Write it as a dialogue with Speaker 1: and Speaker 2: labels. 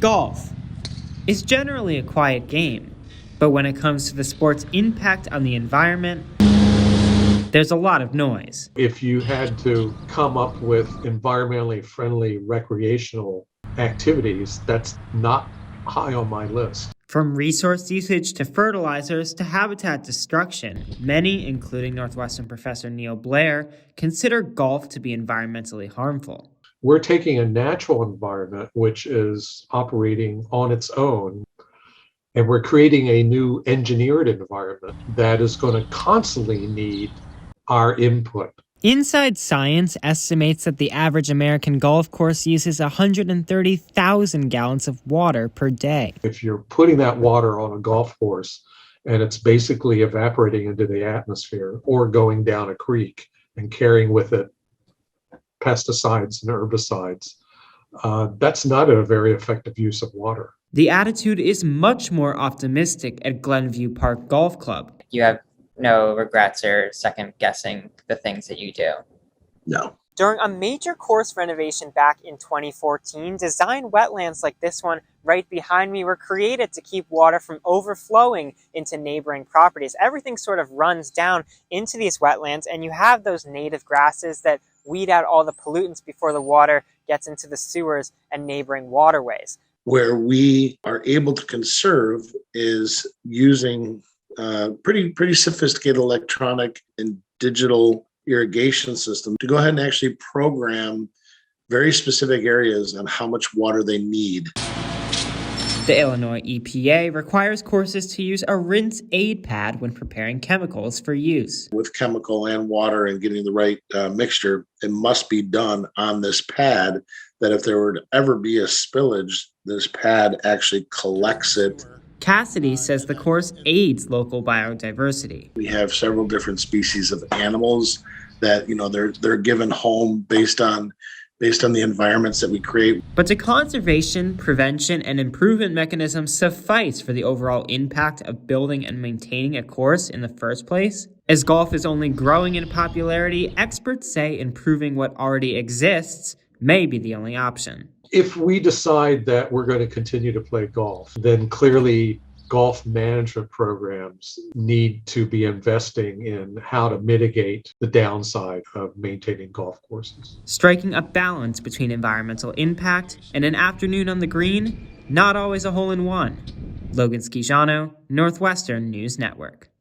Speaker 1: Golf is generally a quiet game, but when it comes to the sport's impact on the environment, there's a lot of noise.
Speaker 2: If you had to come up with environmentally friendly recreational activities, that's not high on my list.
Speaker 1: From resource usage to fertilizers to habitat destruction, many, including Northwestern professor Neil Blair, consider golf to be environmentally harmful.
Speaker 2: We're taking a natural environment which is operating on its own, and we're creating a new engineered environment that is going to constantly need our input.
Speaker 1: Inside Science estimates that the average American golf course uses 130,000 gallons of water per day.
Speaker 2: If you're putting that water on a golf course and it's basically evaporating into the atmosphere or going down a creek and carrying with it pesticides and herbicides, that's not a very effective use of water.
Speaker 1: The attitude is much more optimistic at Glenview Park Golf Club.
Speaker 3: You have no regrets or second guessing the things that you do?
Speaker 2: No.
Speaker 1: During a major course renovation back in 2014, design wetlands like this one right behind me were created to keep water from overflowing into neighboring properties. Everything sort of runs down into these wetlands, and you have those native grasses that weed out all the pollutants before the water gets into the sewers and neighboring waterways.
Speaker 4: Where we are able to conserve is using pretty sophisticated electronic and digital irrigation system to go ahead and actually program very specific areas on how much water they need.
Speaker 1: The Illinois EPA requires courses to use a rinse aid pad when preparing chemicals for use.
Speaker 4: With chemical and water and getting the right mixture, it must be done on this pad, that if there were to ever be a spillage, this pad actually collects it.
Speaker 1: Cassidy says the course aids local biodiversity.
Speaker 4: We have several different species of animals that, they're given home based on the environments that we create.
Speaker 1: But do conservation, prevention, and improvement mechanisms suffice for the overall impact of building and maintaining a course in the first place? As golf is only growing in popularity, experts say improving what already exists may be the only option.
Speaker 2: If we decide that we're going to continue to play golf, then clearly golf management programs need to be investing in how to mitigate the downside of maintaining golf courses.
Speaker 1: Striking a balance between environmental impact and an afternoon on the green, not always a hole-in-one. Logan Schijano, Northwestern News Network.